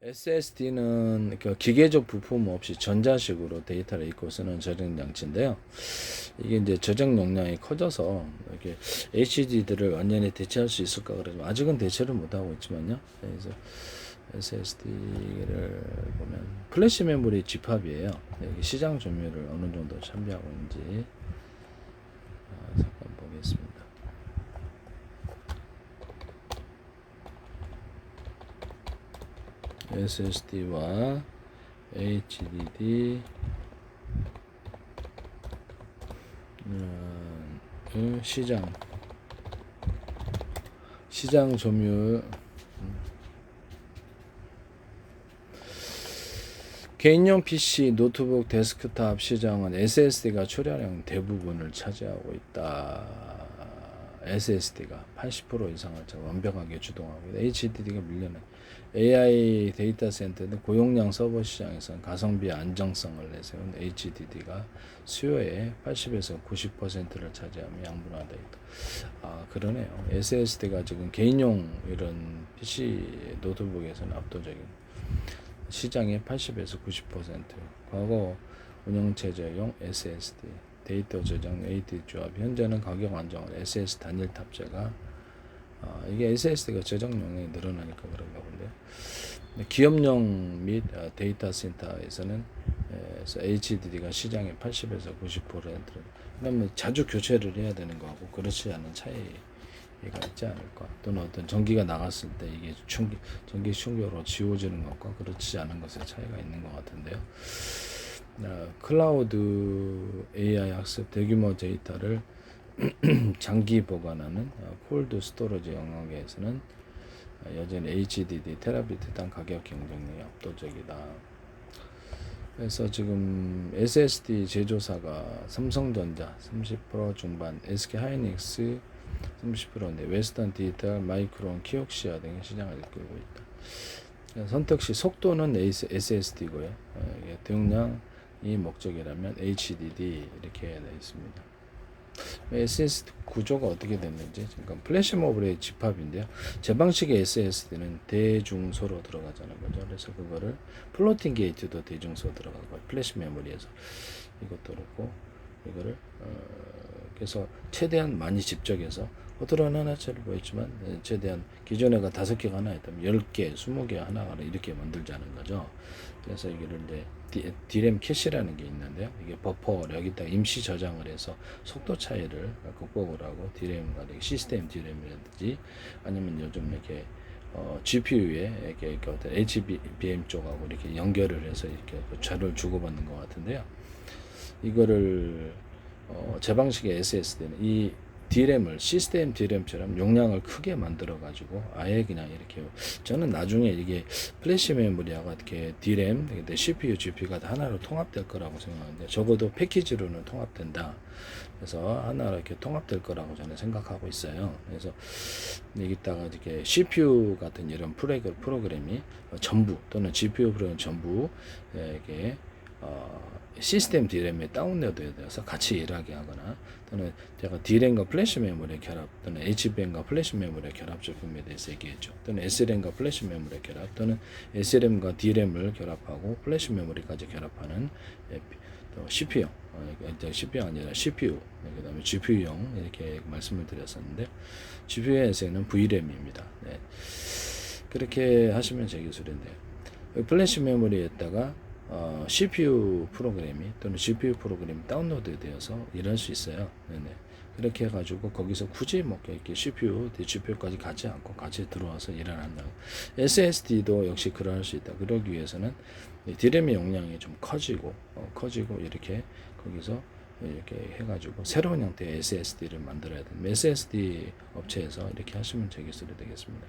SSD는 그 기계적 부품 없이 전자식으로 데이터를 읽고 쓰는 저장 장치인데요. 이게 이제 저장 용량이 커져서 이렇게 HDD를 완전히 대체할 수 있을까 그러면 아직은 대체를 못 하고 있지만요. 그래서 SSD를 보면 플래시 메모리 집합이에요. 여기 시장 점유율을 어느 정도 참여하고 있는지 잠깐 보겠습니다. SSD와 HDD 시장 점유율 개인용 PC, 노트북, 데스크탑 시장은 SSD가 출하량 대부분을 차지하고 있다. SSD가 80% 이상을 완벽하게 주동하고 있다. HDD가 밀려나. AI 데이터 센터는 고용량 서버 시장에서는 가성비 안정성을 내세운 HDD가 수요의 80에서 90%를 차지하며 양분화되어 있다. 아, 그러네요. SSD가 지금 개인용 이런 PC, 노트북에서는 압도적인 시장의 80에서 90%, 과거 운영체제용 SSD, 데이터 저장 AD 조합, 현재는 가격 안정은 SS 단일 탑재가 이게 SSD가 저장 용량이 늘어나니까 그런가 본데요. 기업용 및 데이터 센터에서는 HDD가 시장의 80에서 90%를, 그러면 자주 교체를 해야 되는 거하고 그렇지 않은 차이가 있지 않을까. 또는 어떤 전기가 나갔을 때 이게 전기 충격으로 지워지는 것과 그렇지 않은 것의 차이가 있는 것 같은데요. 클라우드 AI 학습 대규모 데이터를 장기 보관하는 콜드 스토리지 영역에서는 여전히 HDD 테라비트당 가격 경쟁력이 압도적이다. 그래서 지금 SSD 제조사가 삼성전자 30% 중반, SK 하이닉스 30%인데 웨스턴 디지털, 마이크론, 키옥시아 등의 시장을 이끌고 있다. 선택 시 속도는 SSD고요. 대용량이 목적이라면 HDD 이렇게 되어 있습니다. SSD 구조가 어떻게 됐는지 잠깐 플래시 메모리의 집합인데요. 제 방식의 SSD는 대중소로 들어가자는 거죠. 그래서 그거를 플로팅 게이트도 대중소 들어가고 플래시 메모리에서 이것도 그렇고 이거를 그래서 최대한 많이 집적해서 겉으로는 하나처럼 보였지만 최대한 기존에가 5개가 하나 있다면 10개, 20개 하나가 이렇게 만들자는 거죠. 그래서 이거를 이제 디램 캐시라는 게 있는데요. 이게 버퍼를 여기다 임시 저장을 해서 속도 차이를 극복을 하고 디램과 시스템 디램이라든지 아니면 요즘 이렇게 GPU에 이렇게 어떤 HBM 쪽하고 이렇게 연결을 해서 이렇게 자료를 주고받는 것 같은데요. 이거를 제 방식의 SSD는 이 D램을 시스템 D램처럼 용량을 크게 만들어 가지고 아예 그냥 이렇게 저는 나중에 이게 플래시 메모리하고 이렇게 D램, CPU, GPU가 다 하나로 통합될 거라고 생각하는데 적어도 패키지로는 통합된다. 그래서 하나로 이렇게 통합될 거라고 저는 생각하고 있어요. 그래서 여기다가 이렇게 CPU 같은 이런 프로그램이 전부 또는 GPU 프로그램 전부 이렇게 시스템 D램에 다운로드에 돼서 같이 일하게 하거나 또는 제가 D램과 플래시 메모리 결합 또는 HBM과 플래시 메모리 결합 제품에 대해서 얘기했죠. 또는 SRAM과 플래시 메모리 결합 또는 SRAM과 D램을 결합하고 플래시 메모리까지 결합하는 또 CPU용 CPU 아니라 CPU 그다음에 GPU용 이렇게 말씀을 드렸었는데 GPU에서는 VRAM입니다. 네. 그렇게 하시면 제 기술인데요. 플래시 메모리에다가 CPU 프로그램이 또는 GPU 프로그램이 다운로드 되어서 일할 수 있어요. 네네. 그렇게 해가지고 거기서 굳이 뭐 이렇게 CPU, GPU까지 가지 않고 같이 들어와서 일을 한다. SSD도 역시 그러할 수 있다. 그러기 위해서는 D램의 용량이 좀 커지고 이렇게 거기서 이렇게 해가지고 새로운 형태의 SSD를 만들어야 됩니다. SSD 업체에서 이렇게 하시면 제 기술이 되겠습니다.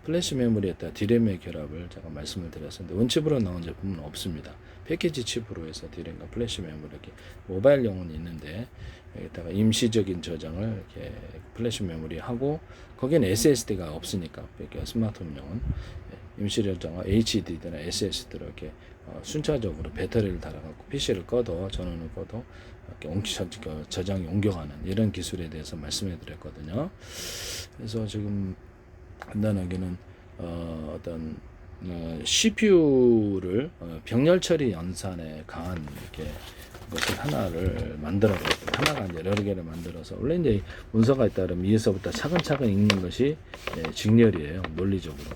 플래시 메모리에다 D램의 결합을 제가 말씀을 드렸었는데 원칩으로 나온 제품은 없습니다. 패키지 칩으로 해서 D램과 플래시 메모리 이렇게 모바일용은 있는데 여기다가 임시적인 저장을 이렇게 플래시 메모리 하고 거기는 SSD가 없으니까 스마트폰용은 임시 저장과 HDD나 SSD로 이렇게 순차적으로 배터리를 달아갖고 PC를 꺼도 전원을 꺼도 이렇게 저장이 옮겨가는 이런 기술에 대해서 말씀해 드렸거든요. 그래서 지금 간단하게는 어떤 CPU를 병렬 처리 연산에 강한 이렇게 것을 하나를 만들었거든요. 하나가 이제 여러 개를 만들어서 원래 이제 문서가 있다 그러면 위에서부터 차근차근 읽는 것이 직렬이에요. 논리적으로.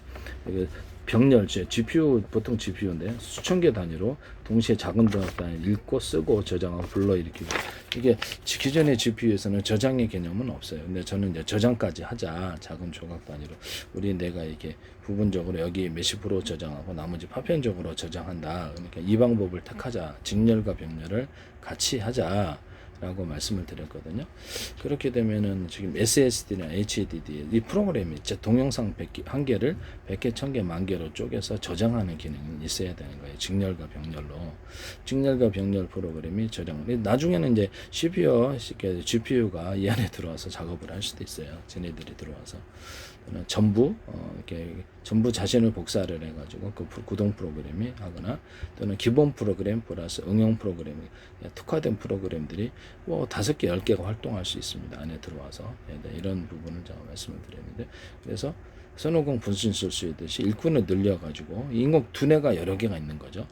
병렬, GPU 보통 GPU인데 수천 개 단위로 동시에 작은 단위 읽고 쓰고 저장하고 불러일으키고 이게 기존의 GPU에서는 저장의 개념은 없어요. 근데 저는 이제 저장까지 하자 작은 조각 단위로 우리 내가 이렇게 부분적으로 여기 몇십 프로 저장하고 나머지 파편적으로 저장한다. 그러니까 이 방법을 택하자. 직렬과 병렬을 같이 하자. 라고 말씀을 드렸거든요. 그렇게 되면은 지금 SSD나 HDD 이 프로그램이 동영상 100개, 한 개를 100개, 1000개, 만 개로 쪼개서 저장하는 기능이 있어야 되는 거예요. 직렬과 병렬로. 직렬과 병렬 프로그램이 저장. 나중에는 이제 GPU가 이 안에 들어와서 작업을 할 수도 있어요. 쟤네들이 들어와서. 전부 이렇게 전부 자신을 복사를 해가지고 그 구동 프로그램이 하거나 또는 기본 프로그램 플러스 응용 프로그램이 특화된 프로그램들이 뭐 5개, 10개가 활동할 수 있습니다. 안에 들어와서 이런 부분을 제가 말씀을 드렸는데 그래서 선호공 분신술 수 있듯이 일꾼을 늘려가지고 인공 두뇌가 여러 개가 있는 거죠.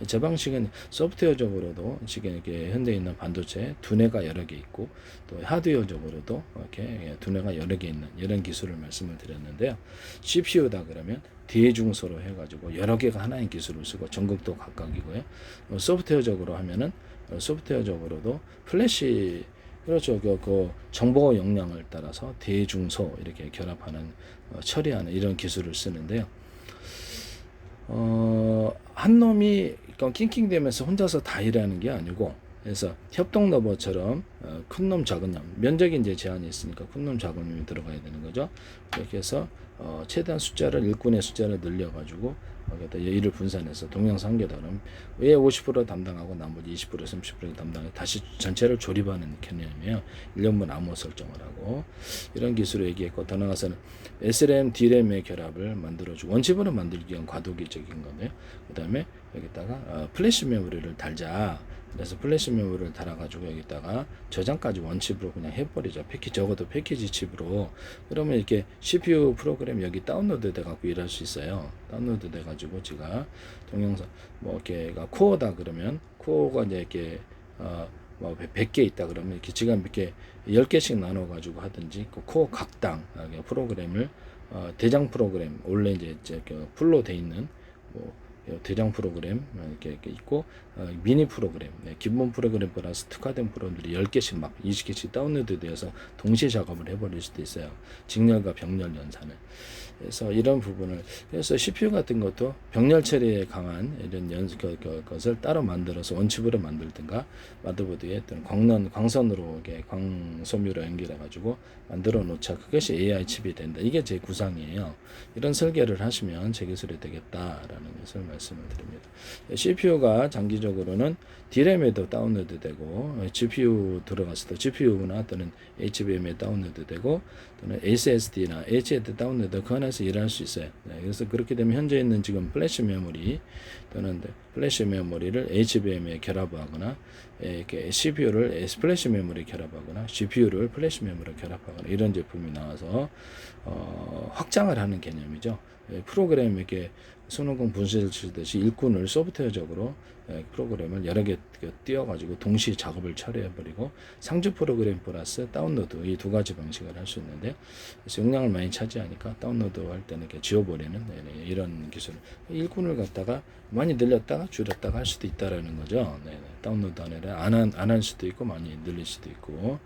제 방식은 소프트웨어적으로도 지금 이렇게 현대에 있는 반도체 두뇌가 여러 개 있고 또 하드웨어적으로도 이렇게 두뇌가 여러 개 있는 이런 기술을 말씀을 드렸는데요. CPU다 그러면 대중소로 해가지고 여러 개가 하나의 기술을 쓰고 전극도 각각이고요. 소프트웨어적으로 하면은 소프트웨어적으로도 플래시 그렇죠. 그 정보 용량을 따라서 대중소 이렇게 결합하는 처리하는 이런 기술을 쓰는데요. 한 놈이 낑낑대면서 혼자서 다 일하는 게 아니고 그래서 협동 로봇처럼 큰 놈 작은 놈 면적이 이제 제한이 있으니까 큰 놈 작은 놈이 들어가야 되는 거죠. 그렇게 해서 최대한 일꾼의 숫자를 늘려가지고 거기다 일을 분산해서 동영상 한 개다 그러면 왜 50% 담당하고 나머지 20% 30% 담당해 다시 전체를 조립하는 개념이에요. 1년분 암호 설정을 하고 이런 기술을 얘기했고 더 나아가서는 SRAM, DRAM의 결합을 만들어주고 원칩으로 만들기 위한 과도기적인 건데요. 그 다음에 여기다가 플래시 메모리를 달자. 그래서 플래시 메모리를 달아가지고 여기다가 저장까지 원칩으로 그냥 해버리자. 적어도 패키지 칩으로. 그러면 이렇게 CPU 프로그램 여기 다운로드 돼갖고 일할 수 있어요. 다운로드 돼가지고 제가 동영상 뭐 이렇게가 코어다 그러면 코어가 이제 이렇게 뭐 100개 있다 그러면 이렇게 지금 이렇게 10개씩 나눠가지고 하든지 그 코어 각당 프로그램을 대장 프로그램 원래 이제 풀로 돼 있는 뭐 대장 프로그램 이렇게 있고 미니 프로그램 기본 프로그램 플러스 특화된 프로그램들이 10개씩 막 20개씩 다운로드 되어서 동시에 작업을 해버릴 수도 있어요. 직렬과 병렬 연산을. 그래서 이런 부분을 그래서 CPU 같은 것도 병렬 처리에 강한 이런 것을 따로 만들어서 원칩으로 만들든가 마더보드에 어떤 광선으로 광섬유로 연결해 가지고 만들어 놓자. 그것이 AI 칩이 된다. 이게 제 구상이에요. 이런 설계를 하시면 제 기술이 되겠다라는 것을 말씀을 드립니다. CPU가 장기적으로는 DRAM에도 다운로드 되고 GPU 들어갔을 때 GPU나 또는 HBM에 다운로드 되고 또는 SSD나 HDD 다운로드 그 안에서 일할 수 있어요. 그래서 그렇게 되면 현재 있는 지금 플래시 메모리 또는 플래시 메모리를 HBM에 결합하거나 이렇게 CPU를 플래시 메모리 결합하거나 GPU를 플래시 메모리 결합하거나 이런 제품이 나와서 확장을 하는 개념이죠. 프로그램 이렇게 손오공 분쇄를 치듯이 일꾼을 소프트웨어적으로 프로그램을 여러 개 띄워가지고 동시에 작업을 처리해버리고 상주 프로그램 플러스 다운로드 이 두 가지 방식을 할 수 있는데 그래서 용량을 많이 차지하니까 다운로드 할 때는 이렇게 지워버리는 이런 기술 일꾼을 갖다가 많이 늘렸다가 줄였다가 할 수도 있다라는 거죠. 다운로드 아니라 안 할 수도 있고 많이 늘릴 수도 있고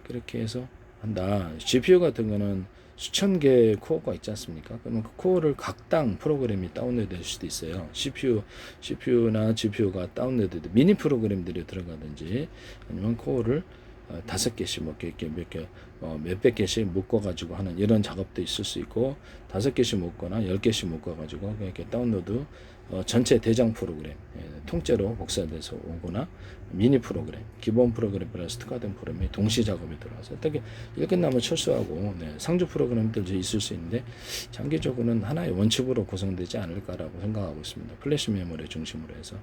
그렇게 해서 한다. GPU 같은 거는 수천 개의 코어가 있지 않습니까? 그러면 그 코어를 각당 프로그램이 다운로드 될 수도 있어요. CPU나 GPU가 다운로드 미니 프로그램들이 들어가든지 아니면 코어를 5개씩 몇백 개씩 묶어가지고 하는 이런 작업도 있을 수 있고 5개씩 묶거나 10개씩 묶어가지고 이렇게 다운로드 전체 대장 프로그램 통째로 복사돼서 오거나 미니 프로그램 기본 프로그램 플러스 특화된 프로그램이 동시 작업이 들어와서 어떻게 일 끝나면 철수하고 상주 프로그램들도 있을 수 있는데 장기적으로는 하나의 원칙으로 구성되지 않을까라고 생각하고 있습니다. 플래시 메모리 중심으로 해서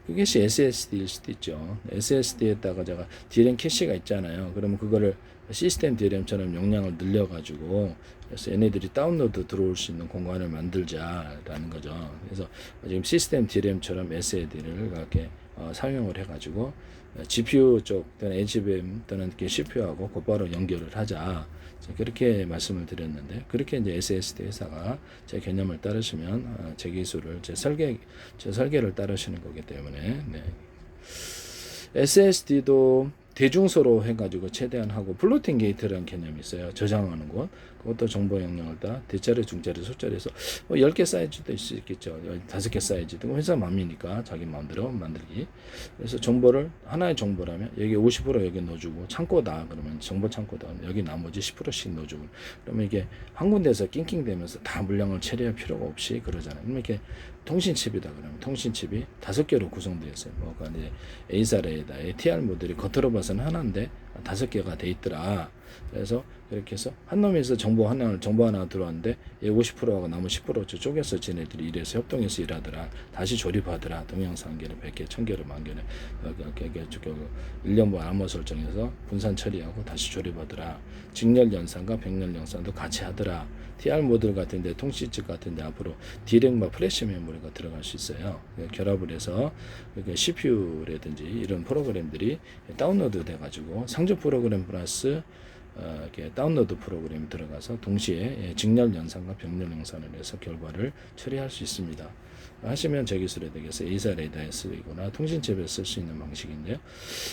그것이 SSD일 수도 있죠. SSD에다가 제가 DRAM 캐시가 있잖아요. 그러면 그거를 시스템 DRAM처럼 용량을 늘려가지고 그래서 얘네들이 다운로드 들어올 수 있는 공간을 만들자라는 거죠. 그래서 지금 시스템 DRAM처럼 SSD를 이렇게 사용을 해가지고 GPU 쪽 또는 HBM 또는 CPU하고 곧바로 연결을 하자. 그렇게 말씀을 드렸는데, 그렇게 이제 SSD 회사가 제 개념을 따르시면 제 기술을 제 설계를 따르시는 거기 때문에, 네. SSD도 대중소로 해가지고 최대한 하고, 플로팅 게이트라는 개념이 있어요. 저장하는 곳. 그것도 정보 영역을 다 대자리, 중자리, 소자리에서 10개 사이즈도 있을 수 있겠죠. 5개 사이즈도 회사 맘이니까 자기 마음대로 만들기. 그래서 정보를, 하나의 정보라면 여기 50% 여기 넣어주고, 창고다 그러면 정보 창고다 여기 나머지 10%씩 넣어주고, 그러면 이게 한 군데서 낑낑대면서 다 물량을 처리할 필요가 없이 그러잖아요. 그러면 이렇게 통신칩이다 그러면 통신칩이 5개로 구성되어 있어요. 뭐가 이제 A사레이다 TR 모델이 겉으로 봐서는 하나인데 5개가 돼 있더라. 그래서 이렇게 해서 한 놈에서 정보 하나 들어왔는데 얘 50%하고 나머지 10% 쪼개서 쟤네들이 이래서 협동해서 일하더라. 다시 조립하더라. 동영상 한개를 100개, 1000개를 만개를 1년 반 암호 설정해서 분산 처리하고 다시 조립하더라. 직렬 연산과 백렬 연산도 같이 하더라. TR 모듈 같은데 통신칩 같은데 앞으로 D램과 플래시 메모리가 들어갈 수 있어요. 결합을 해서 CPU라든지 이런 프로그램들이 다운로드 돼가지고 상주 프로그램 플러스 이렇게 다운로드 프로그램이 들어가서 동시에 직렬 연산과 병렬 연산을 해서 결과를 처리할 수 있습니다. 하시면 제 기술에 되겠어요. A사 레이더에 쓰이거나 통신칩에 쓸 수 있는 방식인데요.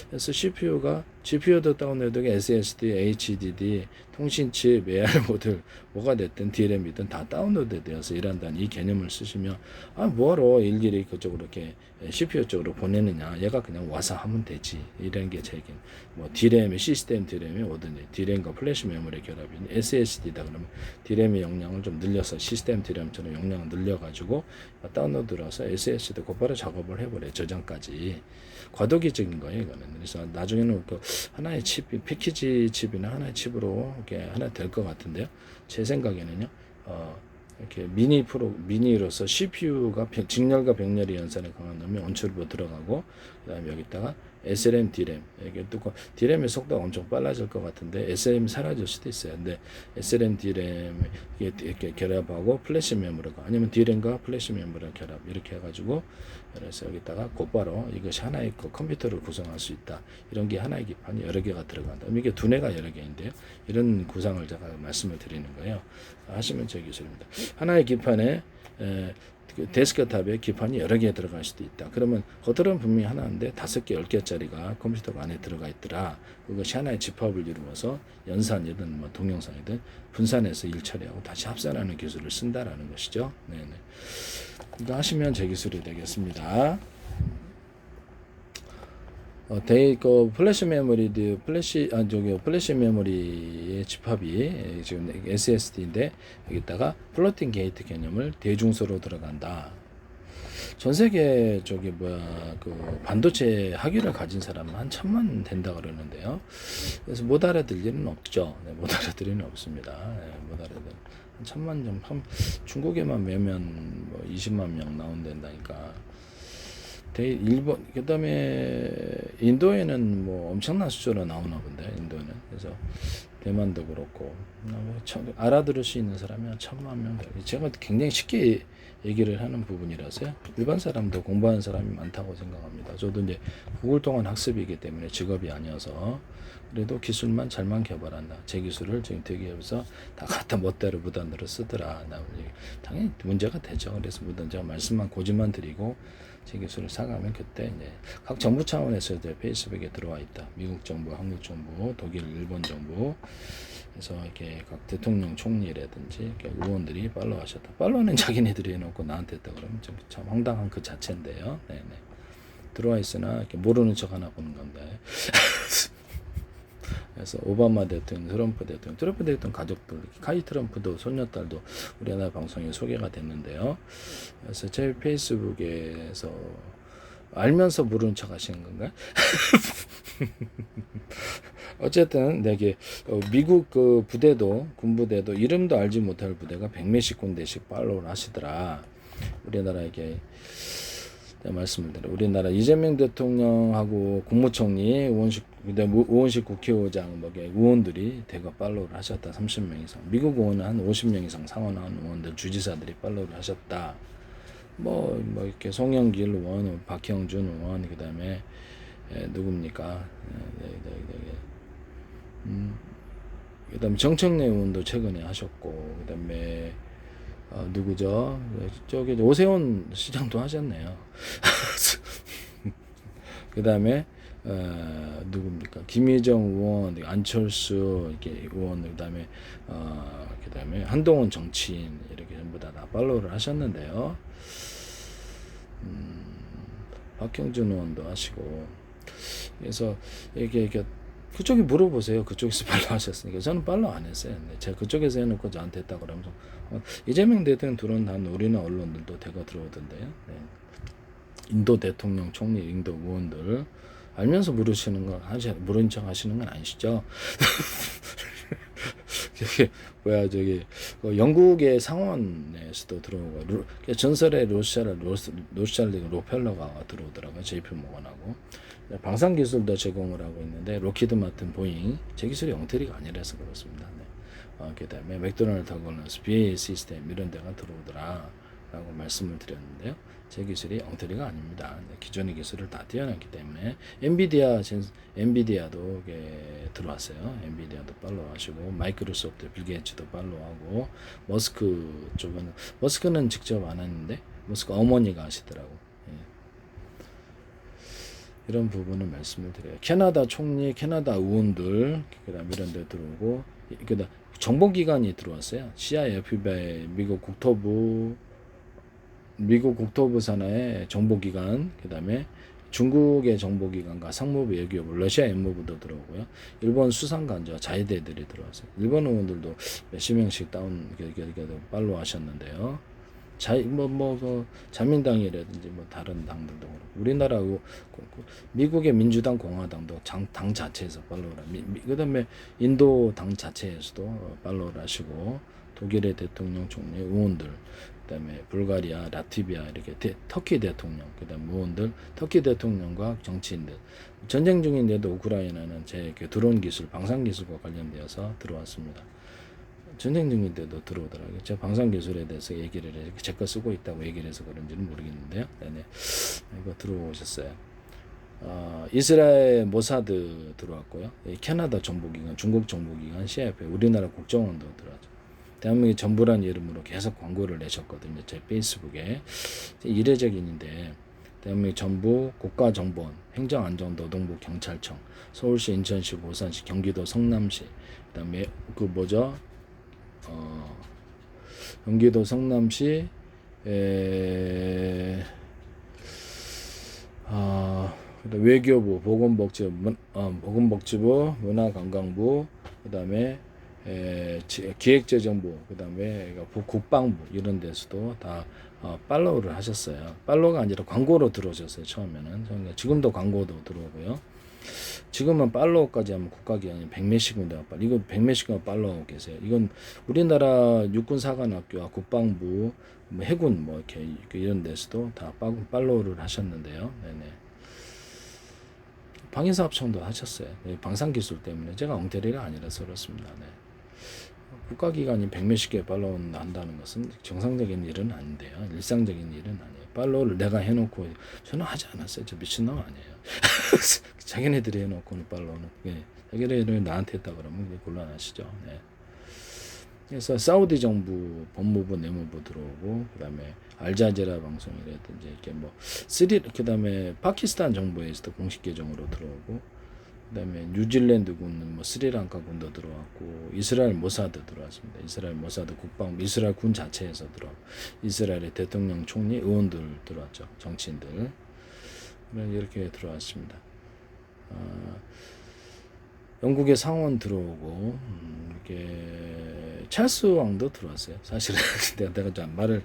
그래서 GPU도 다운로드가 SSD, HDD, 통신칩, AR 모듈 뭐가 됐든 DRAM이든 다 다운로드 되어서 일한다는 이 개념을 쓰시면 뭐하러 일일이 그쪽으로 이렇게 CPU 쪽으로 보내느냐, 얘가 그냥 와서 하면 되지, 이런 게 제 얘기는. 뭐 DRAM이 시스템 DRAM이 뭐든지 DRAM과 플래시 메모리 결합이 SSD다 그러면 DRAM의 용량을 좀 늘려서 시스템 DRAM처럼 용량을 늘려가지고 다운로드라서 SSD 곧바로 작업을 해버려. 저장까지 과도기적인 거예요 이거는. 그래서 나중에는 그 하나의 칩이 패키지 칩이나 하나의 칩으로 이렇게 하나 될 것 같은데요. 제 생각에는요. 이렇게 미니로서 CPU가 직렬과 백렬의 연산에 강한 놈이 온출로 들어가고, 그 다음에 여기다가 SRAM, DRAM, 이게 또 DRAM의 속도가 엄청 빨라질 것 같은데 SRAM 사라질 수도 있어요. 근데 SRAM, DRAM 이렇게 결합하고 플래시 메모리가, 아니면 DRAM과 플래시 메모리 결합 이렇게 해가지고, 그래서 여기다가 곧바로 이것이 하나의 컴퓨터를 구성할 수 있다. 이런 게 하나의 기판이 여러 개가 들어간다. 이게 두뇌가 여러 개인데요. 이런 구상을 제가 말씀을 드리는 거예요. 하시면 제 기술입니다. 하나의 기판에 데스크탑에 기판이 여러 개 들어갈 수도 있다. 그러면 겉으로는 분명히 하나인데 5개, 10개짜리가 컴퓨터가 안에 들어가 있더라. 그것이 하나의 집합을 이루어서 연산이든 뭐 동영상이든 분산해서 일 처리하고 다시 합산하는 기술을 쓴다라는 것이죠. 네네. 이거 하시면 제 기술이 되겠습니다. 플래시 메모리도 플래시 메모리의 집합이 지금 SSD인데 여기다가 플로팅 게이트 개념을 대중소로 들어간다. 전 세계 반도체 학위를 가진 사람은 한 1000만 된다 그러는데요. 그래서 못 알아들 일은 없죠. 네, 못 알아들 일은 없습니다. 네, 못 알아들. 한 1000만 좀, 중국에만 매면 20만 명 나온다니까. 일본, 그 다음에 인도에는 뭐 엄청난 수준으로 나오나 본데, 인도는. 그래서 대만도 그렇고, 알아들을 수 있는 사람이 한 1000만 명. 제가 굉장히 쉽게 얘기를 하는 부분이라서요. 일반 사람도 공부하는 사람이 많다고 생각합니다. 저도 이제 구글 통한 학습이기 때문에 직업이 아니어서, 그래도 기술만 잘만 개발한다. 제 기술을 지금 대기업에서 다 갖다 멋대로 무단으로 쓰더라. 당연히 문제가 되죠. 그래서 제가 말씀만 고집만 드리고, 제 기술을 사가면 그때 이제 각 정부 차원에서 이제 페이스북에 들어와 있다. 미국 정부, 한국 정부, 독일, 일본 정부. 그래서 이렇게 각 대통령 총리라든지 이렇게 의원들이 팔로우 하셨다. 팔로우는 자기네들이 해놓고 나한테 했다 그러면 참 황당한 그 자체인데요. 네네. 들어와 있으나 이렇게 모르는 척 하나 보는 건데. 그래서 오바마 대통령, 트럼프 대통령 가족들, 카이 트럼프도 손녀딸도 우리나라 방송에 소개가 됐는데요. 그래서 제 페이스북에서 알면서 모르는 척 하시는 건가요? 어쨌든 내게 미국 그 부대도, 군부대도 이름도 알지 못할 부대가 100몇십 군데씩 팔로우를 하시더라. 우리나라에게 말씀을 드려요. 우리나라 이재명 대통령하고 국무총리, 우원식 국회의장, 의원들이 대거 팔로우를 하셨다. 30명 이상. 미국 의원은 한 50명 이상 상원하는 의원들, 주지사들이 팔로우를 하셨다. 이렇게 송영길 의원, 박형준 의원, 그 다음에 누굽니까? 그 다음에 정청래 의원도 최근에 하셨고, 그 다음에 누구죠? 저기 오세훈 시장도 하셨네요. 그 다음에 누굽니까? 김희정 의원, 안철수 이렇게 의원, 그 다음에 한동훈 정치인 이렇게 전부 다 팔로우를 하셨는데요. 박형준 의원도 하시고, 그래서 이게 그쪽이 물어보세요. 그쪽에서 팔로우 하셨으니까. 저는 팔로우 안 했어요. 제가 그쪽에서 해놓고 저한테 했다고 그러면서 이재명 대통령 들어온다는 우리나라 언론들도 대거 들어오던데요. 네. 인도 대통령, 총리, 인도 의원들 알면서 모른 척 하시는 건 아니시죠? 저기 영국의 상원에서도 들어오고 전설의 로스차일드 로펠러가 들어오더라고요. JP 모건하고 방산 기술도 제공을 하고 있는데 로키드 마틴, 보잉 제 기술이 엉터리가 아니라서 그렇습니다. 네. 그다음에 맥도날드 하고는 BAE 시스템 이런 데가 들어오더라라고 말씀을 드렸는데요. 제 기술이 엉터리가 아닙니다. 기존의 기술을 다 뛰어났기 때문에 엔비디아도 들어왔어요. 엔비디아도 팔로우하시고 마이크로소프트, 빌 게이츠도 팔로우하고 머스크는 직접 안 했는데 머스크 어머니가 하시더라고. 예. 이런 부분을 말씀을 드려요. 캐나다 총리, 캐나다 의원들 그다음 이런 데 들어오고 그다음 정보기관이 들어왔어요. CIA, FBI, 미국 국토부 산하의 정보기관, 그 다음에 중국의 정보기관과 상무부, 외교부, 러시아 엠무부도 들어오고요. 일본 수상관저, 자위대들이 들어왔어요. 일본 의원들도 몇십 명씩 팔로우 하셨는데요. 자민당이라든지 다른 당들도 그렇고, 우리나라 미국의 민주당, 공화당도 당 자체에서 팔로우를 그 다음에 인도 당 자체에서도 팔로우를 하시고, 독일의 대통령, 총리, 의원들, 그다음에 불가리아, 라트비아 이렇게 터키 대통령, 그다음 의원들, 터키 대통령과 정치인들 전쟁 중인데도 우크라이나는 제 드론 기술, 방산 기술과 관련되어서 들어왔습니다. 전쟁 중인데도 들어오더라고요. 제가 방산 기술에 대해서 얘기를 해, 제 거 쓰고 있다고 얘기를 해서 그런지는 모르겠는데요. 네네, 이거 들어오셨어요. 이스라엘 모사드 들어왔고요. 캐나다 정보기관, 중국 정보기관, CIA, 우리나라 국정원도 들어왔죠. 대한민국의 전부란 이름으로 계속 광고를 내셨거든요. 제 페이스북에. 이례적인인데 대한민국 전부 국가정보원, 행정안전노동부, 경찰청, 서울시, 인천시, 고산시, 경기도 성남시, 그다음에 경기도 성남시 외교부, 보건복지부, 문화관광부, 그다음에 기획재정부, 그다음에 국방부 이런 데서도 다 팔로우를 하셨어요. 팔로우가 아니라 광고로 들어오셨어요. 처음에는. 지금도 광고도 들어오고요. 지금은 팔로우까지 하면 국가기관이 100몇십 군데가 이거 100몇십 군데 팔로우 계세요. 이건 우리나라 육군사관학교와 국방부, 해군 이렇게 이런 데서도 다 팔로우를 하셨는데요. 네네. 방위사업청도 하셨어요. 방산기술 때문에 제가 엉터리가 아니라서 그렇습니다. 네. 국가기관이 100몇십 개 팔로우 한다는 것은 정상적인 일은 아닌데요. 일상적인 일은 아니에요. 팔로우를 내가 해놓고 저는 하지 않았어요. 저 미친놈 아니에요. 자기네들이 해놓고는 팔로우는 자기네들이 나한테 했다 그러면 곤란하시죠. 네. 그래서 사우디 정부 법무부, 내무부 들어오고 그다음에 알자지라 방송이라든지 이렇게 그다음에 파키스탄 정부에서도 공식 계정으로 들어오고. 그다음에 뉴질랜드군, 스리랑카 군도 들어왔고, 이스라엘 모사드 들어왔습니다. 이스라엘 모사드 국방부, 이스라엘 군 자체에서 들어왔고, 이스라엘의 대통령, 총리, 의원들 들어왔죠. 정치인들 이렇게 들어왔습니다. 영국의 상원 들어오고, 이렇게 찰스 왕도 들어왔어요. 사실은 내가 좀 말을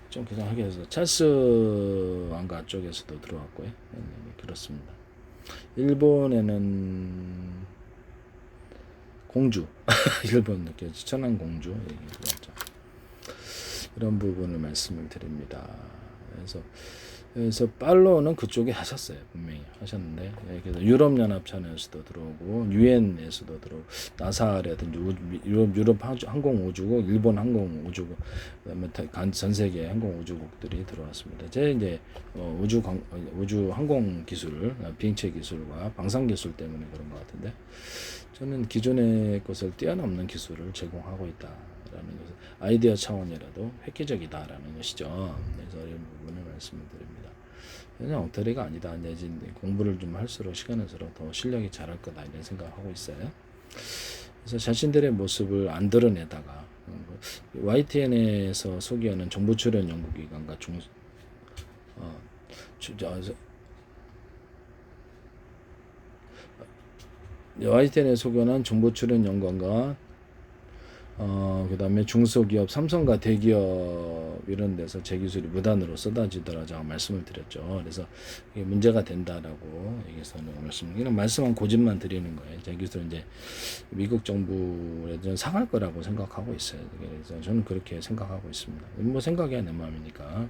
좀 그냥 하게 해서 찰스 왕가 쪽에서도 들어왔고요. 그렇습니다. 일본에는 공주, 일본 천안 공주 이런 부분을 말씀을 드립니다. 그래서 그래서 팔로우는 그쪽에 하셨어요. 분명히 하셨는데, 그래서 유럽연합청에서도 들어오고 유엔에서도 들어오고 나사라든지 유럽 항공우주국, 일본 항공우주국, 그다음에 전 세계 항공우주국들이 들어왔습니다. 제 이제 우주 항공 기술, 비행체 기술과 방산 기술 때문에 그런 것 같은데, 저는 기존의 것을 뛰어넘는 기술을 제공하고 있다라는 것을 아이디어 차원이라도 획기적이다라는 것이죠. 그래서 이런 부분을 말씀을 드립니다. 그냥 엉터리가 아니다. 내진 공부를 좀 할수록 시간을 들수록 더 실력이 잘할 거다 이런 생각하고 있어요. 그래서 자신들의 모습을 안 드러내다가 YTN에서 소개하는 정부 출연 연구기관과 YTN에 소개하는 정부 출연 연구관과 그 다음에 중소기업, 삼성과 대기업 이런 데서 제 기술이 무단으로 쏟아지더라 제가 말씀을 드렸죠. 그래서 이게 문제가 된다라고 여기서는 그냥 말씀한 고집만 드리는 거예요. 제 기술은 이제 미국 정부에 상할 거라고 생각하고 있어요. 그래서 저는 그렇게 생각하고 있습니다. 뭐 생각이야 내 마음이니까.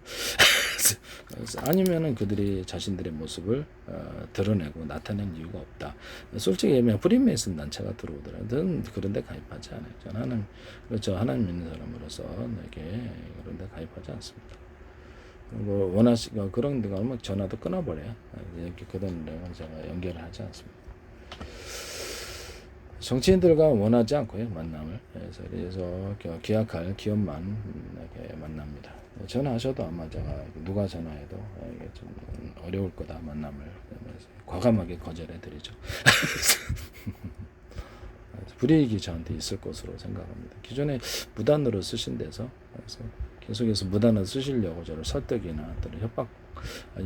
아니면은 그들이 자신들의 모습을 드러내고 나타낸 이유가 없다. 솔직히 얘기하면 프리메이슨 단체가 들어오더라도 그런데 가입하지 않아요. 저는 그렇죠. 하나님 믿는 사람으로서 이렇게 그런데 가입하지 않습니다. 뭐 원하시고 그런 데가 오면 전화도 끊어버려요. 이렇게 그런 데는 제가 연결을 하지 않습니다. 정치인들과 원하지 않고요 만남을. 그래서 계약할 기업만 이렇게 만납니다. 전화하셔도 아마 제가 누가 전화해도 이게 좀 어려울 거다 만남을 과감하게 거절해 드리죠. 불이익이 저한테 있을 것으로 생각합니다. 기존에 무단으로 쓰신 데서 그래서 계속해서 무단으로 쓰시려고 저를 설득이나 또는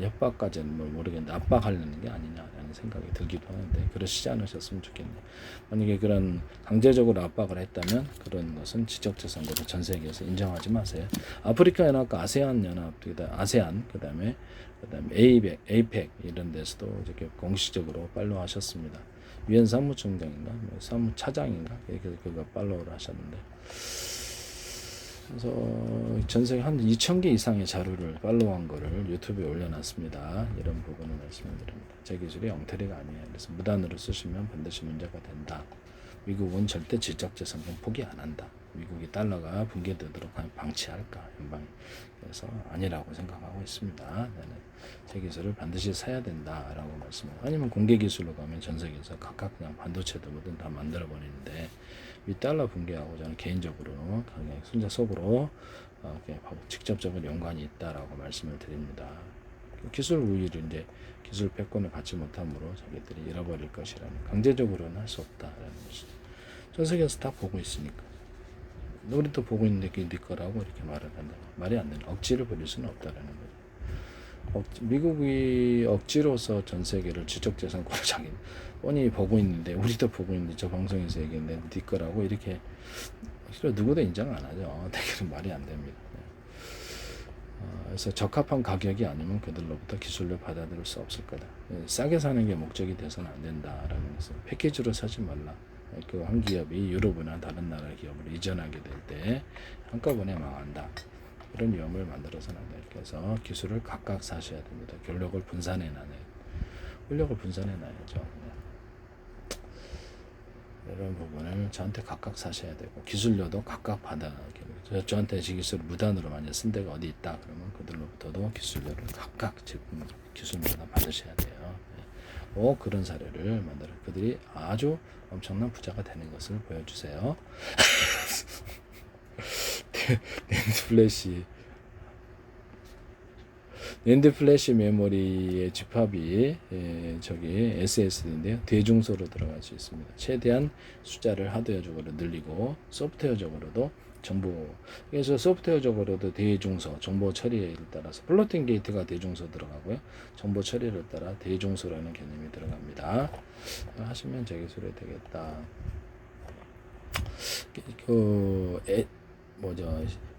협박까지는 뭘 모르겠는데 압박하려는 게 아니냐라는 생각이 들기도 하는데 그러시지 않으셨으면 좋겠네요. 만약에 그런 강제적으로 압박을 했다면 그런 것은 지적재산으로 전 세계에서 인정하지 마세요. 아프리카 연합과 아세안 연합, 아세안 그다음에 에이펙 이런 데서도 이렇게 공식적으로 팔로우하셨습니다. 유엔 사무총장인가, 사무차장인가 이렇게 그가 팔로우를 하셨는데. 그래서 전 세계 한 2,000개 이상의 자료를 팔로우한 거를 유튜브에 올려놨습니다. 이런 부분을 말씀을 드립니다. 제 기술이 엉터리가 아니에요. 그래서 무단으로 쓰시면 반드시 문제가 된다. 미국은 절대 지적재산권 포기 안 한다. 미국이 달러가 붕괴되도록 방치할까 연방이. 그래서 아니라고 생각하고 있습니다. 제 기술을 반드시 사야 된다라고 말씀해요. 아니면 공개 기술로 가면 전 세계에서 각각 그냥 반도체도 뭐든 다 만들어 버리는데 이 달러 붕괴하고 저는 개인적으로 그냥 혼자 속으로 직접적인 연관이 있다라고 말씀을 드립니다. 기술 우위를 이제 기술 패권을 받지 못함으로 자기들이 잃어버릴 것이라는 강제적으로는 할 수 없다라는 것이죠. 전 세계에서 다 보고 있으니까 우리도 보고 있는데 그게 네 거라고 이렇게 말을 한다. 말이 안 되는 억지를 부릴 수는 없다라는 거죠. 미국이 억지로서 전 세계를 지적재산권을 자기 뻔히 보고 있는데 우리도 보고 있는데 저 방송에서 얘기했는데 네 거라고 이렇게 누구도 인정 안 하죠. 되게 말이 안 됩니다. 그래서 적합한 가격이 아니면 그들로부터 기술을 받아들일 수 없을 거다. 싸게 사는 게 목적이 돼서는 안 된다라는 것을 패키지로 사지 말라. 그 한 기업이 유럽이나 다른 나라 기업으로 이전하게 될 때 한꺼번에 망한다. 그런 위험을 만들어서는 안 돼. 그래서 기술을 각각 사셔야 됩니다. 권력을 분산해 놔요. 권력을 분산해 놔야죠. 이런 부분을 저한테 각각 사셔야 되고 기술료도 각각 받아. 저한테 제 기술을 무단으로 만약 쓴 데가 어디 있다 그러면 그들로부터도 기술료를 각각 기술마다 받으셔야 돼요. 그런 사례를 만들어 그들이 아주 엄청난 부자가 되는 것을 보여주세요. 낸드 플래시 메모리의 집합이 SSD인데요. 대중소로 들어갈 수 있습니다. 최대한 숫자를 하드웨어적으로 늘리고 소프트웨어적으로도 그래서 소프트웨어적으로도 대중소, 정보 처리를 따라서 플로팅 게이트가 대중소 들어가고요. 정보 처리를 따라 대중소라는 개념이 들어갑니다. 하시면 제 기술이 되겠다.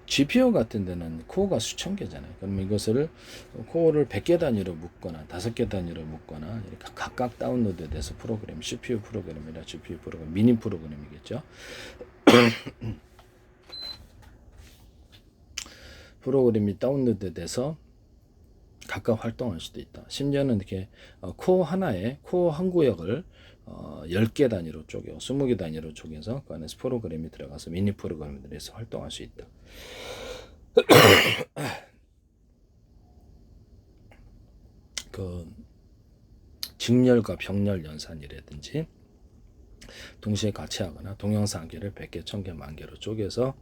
GPU 같은 데는 코어가 수천 개잖아요. 그럼 이것을 코어를 100개 단위로 묶거나 5개 단위로 묶거나 이렇게 각각 다운로드돼서 프로그램, CPU 프로그램이나 GPU 프로그램, 미니 프로그램이겠죠. 프로그램이 다운로드돼서 각각 활동할 수도 있다. 심지어는 이렇게 코어 하나에 코어 한 구역을 10개 단위로 쪼개 20개 단위로 쪼개서 그 안에서 프로그램이 들어가서 미니 프로그램들에서 활동할 수 있다. 그 직렬과 병렬 연산이라든지 동시에 같이 하거나 동영상 한 개를 100개, 1000개, 10,000개로 쪼개서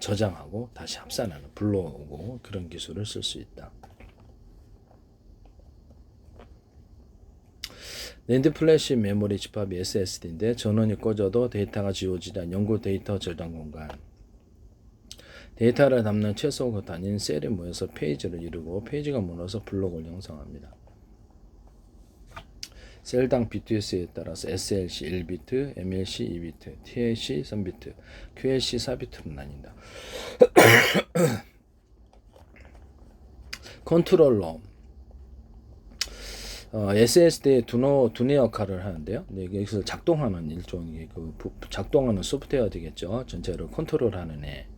저장하고 다시 합산하는 불러오고 그런 기술을 쓸 수 있다. 낸드 플래시 메모리 집합이 SSD인데 전원이 꺼져도 데이터가 지워지지 않는 연구 데이터 저장 공간. 데이터를 담는 최소 단위인 셀이 모여서 페이지를 이루고 페이지가 무너서 블록을 형성합니다. 셀당 비트 수에 따라서 SLC 1비트, MLC 2비트, TLC 3비트, QLC 4비트로 나뉜다. 컨트롤러 SSD의 두뇌 역할을 하는데요. 여기서 작동하는 일종의 작동하는 소프트웨어 되겠죠. 전체를 컨트롤하는 애.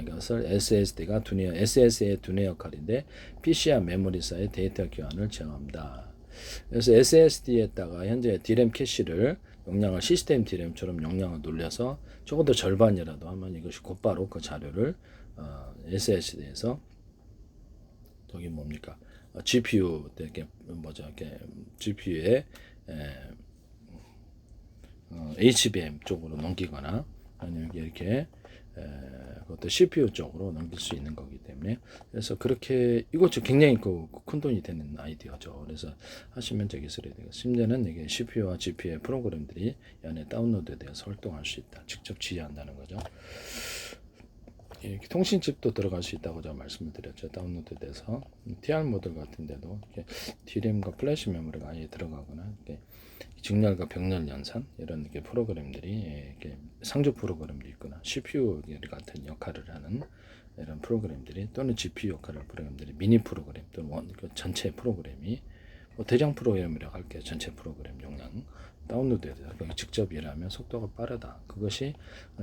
이것을 SSD가 SSD의 두뇌 역할인데 PC와 메모리 사이의 데이터 교환을 제어합니다. 그래서 SSD에다가 현재 DRAM 캐시를 용량을 시스템 DRAM처럼 용량을 놀려서 적어도 절반이라도 하면 이것이 곧바로 그 자료를 SSD에서 저기 뭡니까 GPU 이렇게 GPU에 HBM 쪽으로 넘기거나 아니면 이렇게 그것도 CPU 쪽으로 넘길 수 있는 거기 때문에 그래서 그렇게 이것도 굉장히 큰 돈이 되는 아이디어죠. 그래서 하시면 되게 쓰레야 되고 심지어는 이게 CPU와 GPU의 프로그램들이 이 안에 다운로드되어서 활동할 수 있다. 직접 지휘한다는 거죠. 이렇게 통신칩도 들어갈 수 있다고 제가 말씀을 드렸죠. 다운로드돼서 TR 모듈 같은데도 이렇게 DRAM과 플래시 메모리가 아예 들어가거나 이렇게 직렬과 병렬 연산 이런 이렇게 프로그램들이 이렇게 상주 프로그램도 있거나 CPU 같은 역할을 하는 이런 프로그램들이 또는 GPU 역할을 프로그램들이 미니 프로그램 또는 전체 프로그램이 대장 프로그램이라고 할게요. 전체 프로그램 용량 다운로드해서 직접 일하면 속도가 빠르다. 그것이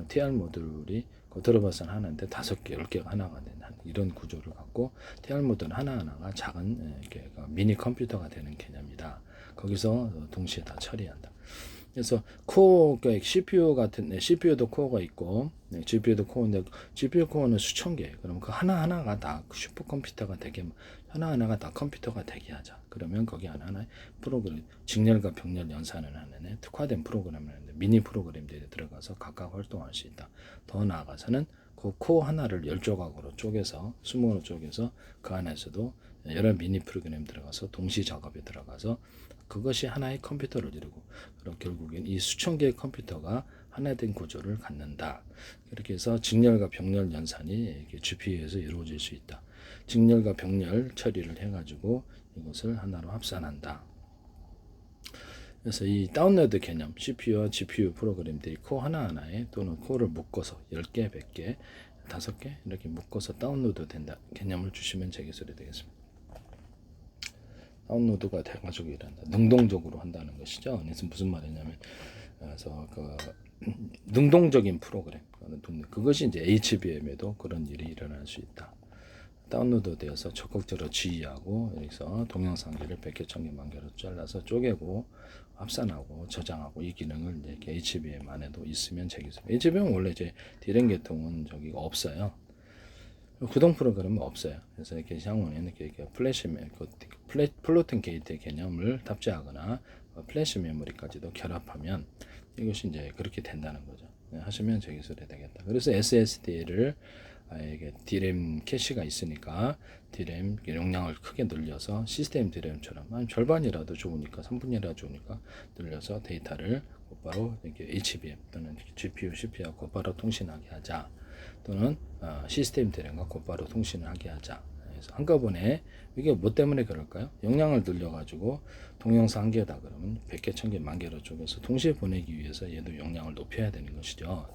TR 모듈이 들어봐서는 하나인데 5개, 10개가 하나가 되는 이런 구조를 갖고 TR 모듈 하나하나가 작은 미니 컴퓨터가 되는 개념이다. 거기서 동시에 다 처리한다. 그래서 코어, CPU 같은, CPU도 코어가 있고, GPU도 코어인데, GPU 코어는 수천 개. 그러면 그 하나하나가 다 슈퍼컴퓨터가 되게, 하나하나가 다 컴퓨터가 되게 하자. 그러면 거기 하나하나의 프로그램, 직렬과 병렬 연산을 하는 특화된 프로그램을 하는데, 미니 프로그램들이 들어가서 각각 활동할 수 있다. 더 나아가서는 그 코어 하나를 10조각으로 쪼개서, 20으로 쪼개서 그 안에서도 여러 미니 프로그램 들어가서 동시 작업에 들어가서 그것이 하나의 컴퓨터를 이루고 그럼 결국엔 이 수천 개의 컴퓨터가 하나된 구조를 갖는다. 그렇게 해서 직렬과 병렬 연산이 GPU에서 이루어질 수 있다. 직렬과 병렬 처리를 해가지고 이것을 하나로 합산한다. 그래서 이 다운로드 개념, CPU와 GPU 프로그램들이 코어 하나하나에 또는 코어를 묶어서 10개, 100개, 5개 이렇게 묶어서 다운로드 된다. 개념을 주시면 제 기술이 되겠습니다. 다운로드가 돼가지고 일한다. 능동적으로 한다는 것이죠. 그래서 무슨 말이냐면, 그래서 능동적인 프로그램, 그것이 이제 HBM에도 그런 일이 일어날 수 있다. 다운로드 되어서 적극적으로 지휘하고 여기서 동영상기를 100개, 1000개, 10,000개로 잘라서 쪼개고 합산하고 저장하고 이 기능을 이렇게 HBM 안에도 있으면 제기습니다. HBM 원래 이제 DRAM 계통은 저기가 없어요. 구동 프로그램은 없어요. 그래서 이렇게 향후에는 이렇게 플로팅 게이트 개념을 탑재하거나 플래시 메모리까지도 결합하면 이것이 이제 그렇게 된다는 거죠. 하시면 제 기술이 되겠다. 그래서 SSD를 이게 DRAM 캐시가 있으니까 DRAM 용량을 크게 늘려서 시스템 DRAM처럼 한 절반이라도 좋으니까 3분이라도 좋으니까 늘려서 데이터를 곧바로 이렇게 HBM 또는 GPU, CPU와 곧바로 통신하게 하자. 또는 시스템 DRAM과 곧바로 통신을 하게 하자. 그래서 한꺼번에 이게 뭐 때문에 그럴까요? 용량을 늘려가지고 동영상 한 개다 그러면 100개, 1000개, 10,000개로 쪼개서 동시에 보내기 위해서 얘도 용량을 높여야 되는 것이죠.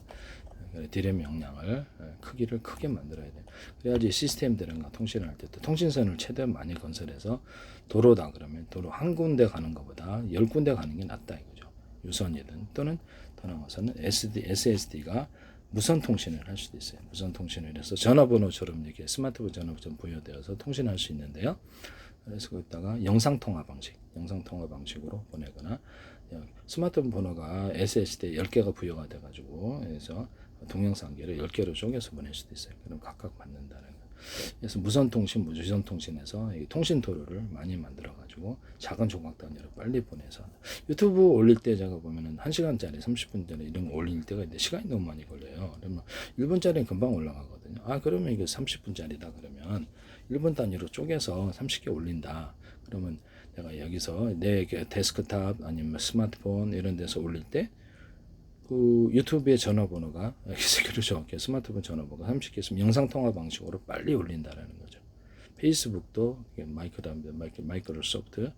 DRAM 용량을 크기를 크게 만들어야 돼요. 그래야지 시스템 DRAM과 통신을 할 때 통신선을 최대한 많이 건설해서 도로다 그러면 도로 한 군데 가는 것보다 10군데 가는 게 낫다 이거죠. 유선이든 또는 더 나아가서는 SSD가 무선 통신을 할 수도 있어요. 무선 통신을 해서 전화번호처럼 이렇게 스마트폰 전화번호처럼 부여되어서 통신할 수 있는데요. 그래서 거기다가 영상 통화 방식으로 보내거나 스마트폰 번호가 SSD 10개가 부여가 돼가지고 그래서 동영상기를 10개로 쪼개서 보낼 수도 있어요. 그럼 각각 받는다는 거. 그래서 무선 통신, 무선 통신에서 통신 도로를 많이 만들어가지고 작은 조각 단위로 빨리 보내서 유튜브 올릴 때 제가 보면은 1시간짜리, 30분짜리 이런 거 올릴 때가 있는데 시간이 너무 많이 걸려요. 그러면 1분짜리는 금방 올라가거든요. 그러면 이거 30분짜리다 그러면 1분 단위로 쪼개서 30개 올린다. 그러면 내가 여기서 내 데스크탑 아니면 스마트폰 이런 데서 올릴 때 그 유튜브의 전화번호가 그렇죠. 스마트폰 전화번호가 30개 있으면 영상통화 방식으로 빨리 올린다라는 거죠. 페이스북도 마이크로소프트,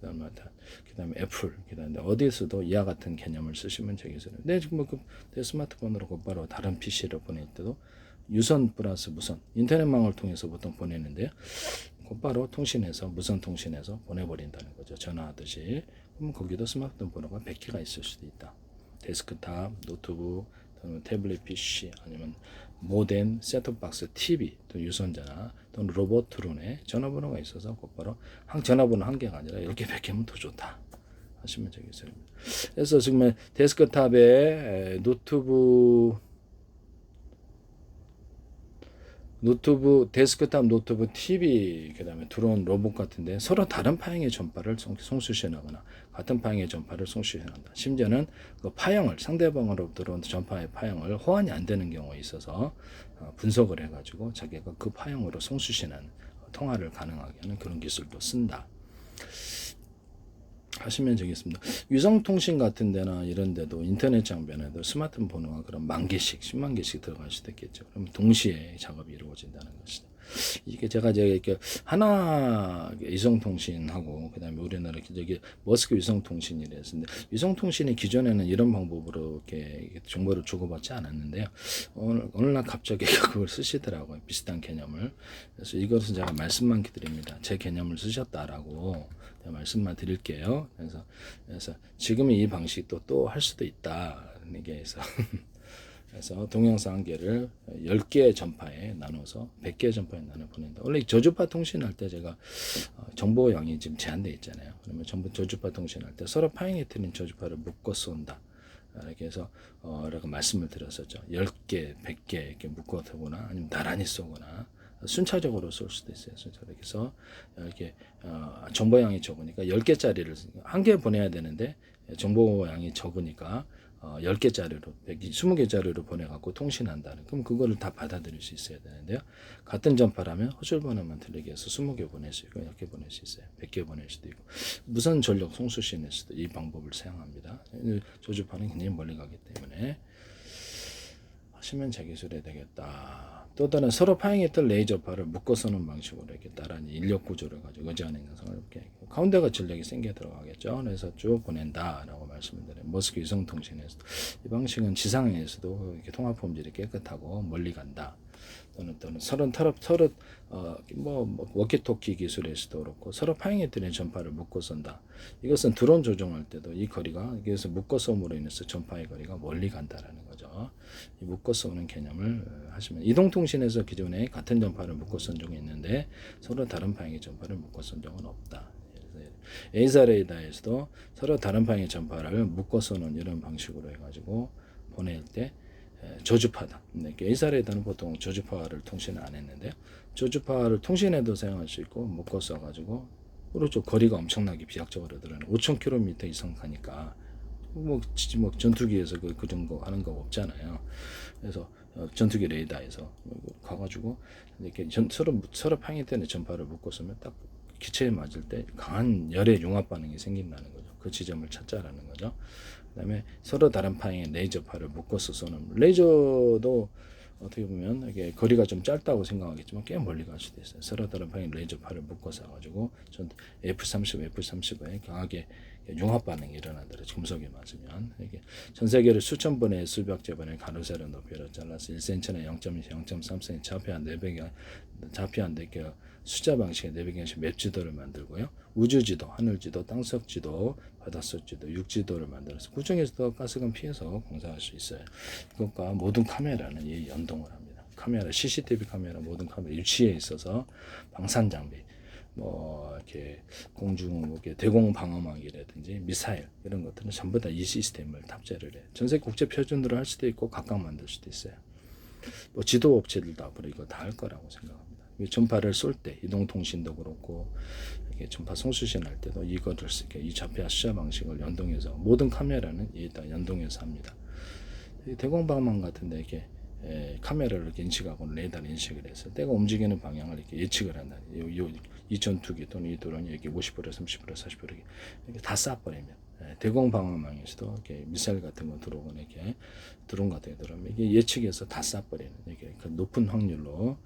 그다음에 애플, 그다음에 어디에서도 이와 같은 개념을 쓰시면 되겠어요. 내 스마트폰으로 곧바로 다른 PC로 보낼 때도 유선 플러스 무선 인터넷망을 통해서 보통 보내는데요. 곧바로 통신해서 무선 통신해서 보내버린다는 거죠. 전화하듯이. 그럼 거기도 스마트폰 번호가 100개가 있을 수도 있다. 데스크탑, 노트북, 또는 태블릿 PC, 아니면 모뎀, 셋톱박스, TV, 또 유선전화, 또는 로봇 트론에 전화번호가 있어서 곧바로 전화번호 한 개가 아니라 10개, 100개면 더 좋다 하시면 되겠어요. 그래서 지금 데스크탑에 데스크탑 노트북, TV, 그 다음에 드론, 로봇 같은데 서로 다른 파형의 전파를 송수신하거나 같은 파형의 전파를 송수신한다. 심지어는 그 파형을 상대방으로부터 들어온 전파의 파형을 호환이 안 되는 경우가 있어서 분석을 해가지고 자기가 그 파형으로 송수신하는 통화를 가능하게 하는 그런 기술도 쓴다. 하시면 되겠습니다. 위성통신 같은 데나 이런 데도 인터넷 장비에도 스마트폰 번호가 그럼 10,000개씩, 10만 개씩 들어갈 수도 있겠죠. 그럼 동시에 작업이 이루어진다는 것이다. 이게 제가 이렇게 하나 위성통신하고 그다음에 우리나라 저기 머스크 위성통신이라 했는데 위성통신이 기존에는 이런 방법으로 이렇게 정보를 주고받지 않았는데요. 어느 날 갑자기 그걸 쓰시더라고요. 비슷한 개념을. 그래서 이것은 제가 말씀만 드립니다. 제 개념을 쓰셨다라고 말씀만 드릴게요. 그래서 지금 이 방식도 또 할 수도 있다. 이게 그래서 동영상 한 개를 10개의 전파에 나눠서 100개의 전파에 나눠 보낸다. 원래 저주파 통신할 때 제가 정보 양이 지금 제한되어 있잖아요. 그러면 전부 저주파 통신할 때 서로 파행에 틀린 저주파를 묶어 쏜다. 이렇게 해서 라고 말씀을 드렸었죠. 10개, 100개 이렇게 묶어 두거나 아니면 나란히 쏘거나 순차적으로 쏠 수도 있어요. 순차적으로 해서 이렇게 정보량이 적으니까 10개짜리를 한 개 보내야 되는데 정보량이 적으니까 10개짜리로 20개짜리로 보내갖고 통신한다는 그럼 그거를 다 받아들일 수 있어야 되는데요. 같은 전파라면 호출 번호만 틀리게 해서 20개 보낼 수 있고 10개 보낼 수 있어요. 100개 보낼 수도 있고 무선 전력 송수신에서도 이 방법을 사용합니다. 조주파는 굉장히 멀리 가기 때문에 하시면 재기술해야 되겠다. 또 다른 서로 파행했던 레이저파를 묶어 쏘는 방식으로 이렇게 나란히 인력 구조를 가지고 의지하는 현상을 이렇게 가운데가 전력이 생겨 들어가겠죠. 그래서 쭉 보낸다라고 말씀을 드려요. 머스크 위성통신에서도 이 방식은 지상에서도 이렇게 통화 품질이 깨끗하고 멀리 간다. 또는 서로 워키토키 기술에서도 그렇고 서로 파행했던 전파를 묶어 쏜다. 이것은 드론 조종할 때도 이 거리가 여기서 묶어 쏘므로 인해서 전파의 거리가 멀리 간다라는 거죠. 이 묶어 쏘는 개념을 하시면 이동통신에서 기존에 같은 전파를 묶어 쏜 적이 있는데 서로 다른 파행의 전파를 묶어 쏜 적은 없다. 에이사 레이더에서도 서로 다른 파행의 전파를 묶어 쏘는 이런 방식으로 해가지고 보낼 때 저주파다. 에이사 레이더는 보통 저주파를 통신을 안 했는데요. 저주파를 통신에도 사용할 수 있고 묶어 쏴가지고 그렇죠. 거리가 엄청나게 비약적으로 들어가는 5,000km 이상 가니까 뭐 전투기에서 그 정도 하는 거 없잖아요. 그래서 전투기 레이더에서 가가지고 이렇게 서로 파행했던 전파를 묶어 쏘면 딱 기체에 맞을 때 강한 열의 융합 반응이 생긴다는 거죠. 그 지점을 찾자라는 거죠. 그다음에 서로 다른 파행의 레이저파를 묶어서 쏘는 레이저도 어떻게 보면 이게 거리가 좀 짧다고 생각하겠지만 꽤 멀리 갈 수도 있어요. 서로 다른 파행 레이저파를 묶어서 가지고 전 F-35에 강하게 융합 반응이 일어나더라고요. 금속에 맞으면 이게 전 세계를 수천 번의 수백째 번의 가로세로 높이로 잘라서 1cm나 0.3cm 좌표 한 400개 좌표 한 4개 숫자 방식의 내비게이션 맵 지도를 만들고요. 우주 지도, 하늘 지도, 땅속 지도, 바닷속 지도, 육 지도를 만들어서 구중에서도 가스관 피해서 공사할 수 있어요. 그것과 모든 카메라는 이 연동을 합니다. 카메라, CCTV 카메라, 모든 카메라 위치에 있어서 방산 장비, 뭐 이렇게 공중 대공 방어막이라든지 미사일 이런 것들은 전부 다 이 시스템을 탑재를 해요. 전세 국제 표준으로 할 수도 있고 각각 만들 수도 있어요. 뭐 지도 업체들도 앞으로 이거 다 할 거라고 생각합니다. 전파를 쏠 때 이동통신도 그렇고 이렇게 전파 송수신할 때도 이거를 쓰게 이 좌표 숫자 방식을 연동해서 모든 카메라는 이다 연동해서 합니다. 대공방망 같은데 이렇게 카메라를 이렇게 인식하고 레이더를 인식을 해서 때가 움직이는 방향을 이렇게 예측을 한다. 이 전투기 또는 이 드론이 이렇게 50%, 30%, 40% 이렇게 다 쏴버리면 대공 방어망에서도 이렇게 미사일 같은 거 들어오거나 이렇게 드론 같은 게 들어오면 이게 예측해서 다 쏴버리는 이게 그 높은 확률로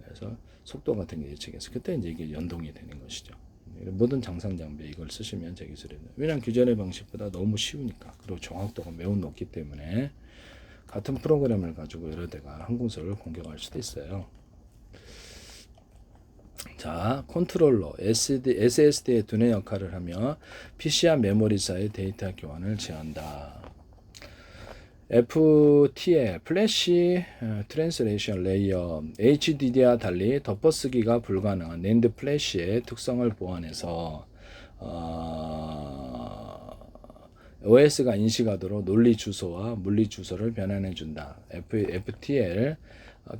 그래서 속도 같은 게 예측해서 그때 이제 이게 연동이 되는 것이죠. 모든 장상 장비에 이걸 쓰시면 제 기술입니다. 왜냐하면 기존의 방식보다 너무 쉬우니까 그리고 정확도가 매우 높기 때문에 같은 프로그램을 가지고 여러 대가 항공선을 공격할 수도 있어요. 자, 컨트롤러 SSD의 두뇌 역할을 하며 PC와 메모리 사이 데이터 교환을 제한다. FTL 플래시 트랜스레이션 레이어 HDD와 달리 덮어쓰기가 불가능한 낸드 플래시의 특성을 보완해서 OS가 인식하도록 논리 주소와 물리 주소를 변환해 준다. FTL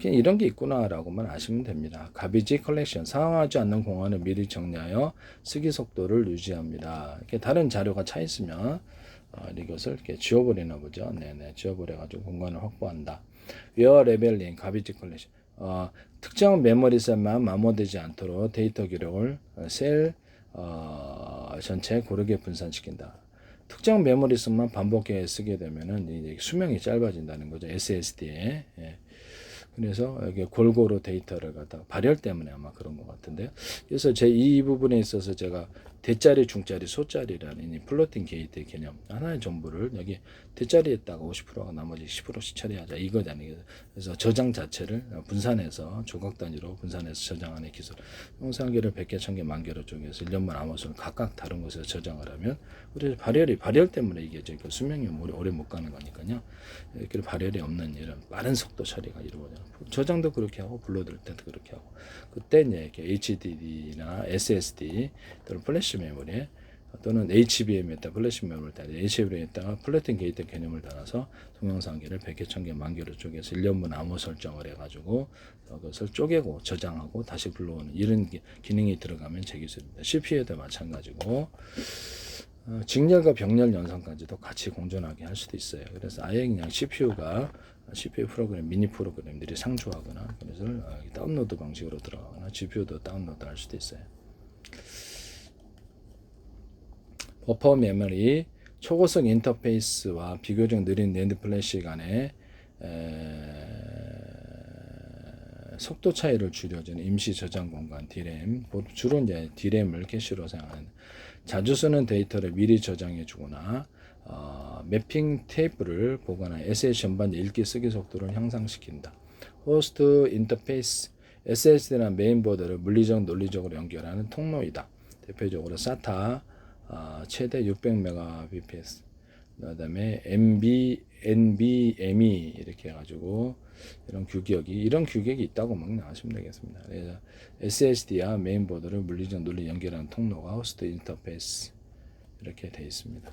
그냥 이런 게 있구나라고만 아시면 됩니다. 가비지 컬렉션 상하지 않는 공간을 미리 정리하여 쓰기 속도를 유지합니다. 이렇게 다른 자료가 차 있으면 이것을 이렇게 지워버리나 보죠. 네네, 지워버려가지고 공간을 확보한다. 웨어 레벨링 가비지 컬렉션 특정 메모리셋만 마모되지 않도록 데이터 기록을 셀 전체에 고르게 분산시킨다. 특정 메모리셋만 반복해 쓰게 되면은 이제 수명이 짧아진다는 거죠. SSD에. 예. 그래서 이게 골고루 데이터를 갖다가 발열 때문에 아마 그런 것 같은데요. 그래서 제 이 부분에 있어서 제가 대짜리, 중짜리, 소짜리라는 이 플로팅 게이트 개념 하나의 정보를 여기 대짜리에다가 50%가 나머지 10%씩 처리하자 이거잖아요. 그래서 저장 자체를 분산해서 조각 단위로 분산해서 저장하는 기술. 영상기를 100개, 1000개, 10,000개로 쪼개서 1년만 암호선을 각각 다른 곳에서 저장을 하면 우리 발열 때문에 이게 그 수명이 오래 못 가는 거니까요. 이렇게 발열이 없는 이런 빠른 속도 처리가 이루어져요. 저장도 그렇게 하고 불러들 때도 그렇게 하고 그때 이제 이렇게 HDD나 SSD 또는 플래시 메모리 또는 HBM에다 플래시 메모리를 달아 HBM에다가 플로팅 게이트 개념을 달아서 동영상기를 100개, 1000개, 10,000개로 쪼개서 1년분 암호 설정을 해가지고 그것을 쪼개고 저장하고 다시 불러오는 이런 기능이 들어가면 제 기술입니다. CPU에도 마찬가지고 직렬과 병렬 연산까지도 같이 공존하게 할 수도 있어요. 그래서 아예 그냥 CPU 프로그램, 미니 프로그램들이 상주하거나 그래서 다운로드 방식으로 들어가거나 GPU도 다운로드 할 수도 있어요. 버퍼 메모리, 초고속 인터페이스와 비교적 느린 낸드 플래시 간의 속도 차이를 줄여주는 임시 저장 공간 DRAM, 주로 이제 DRAM을 캐시로 사용하는 자주 쓰는 데이터를 미리 저장해 주거나 매핑 테이프를 보관한 SSD 전반 읽기 쓰기 속도를 향상시킨다. 호스트 인터페이스 SSD나 메인보드를 물리적 논리적으로 연결하는 통로이다. 대표적으로 SATA 최대 600Mbps 그다음에 NVMe 이렇게 해가지고 이런 규격이 있다고 막 나가시면 되겠습니다. 그래서 SSD와 메인보드를 물리적 논리 연결하는 통로가 호스트 인터페이스 이렇게 되어 있습니다.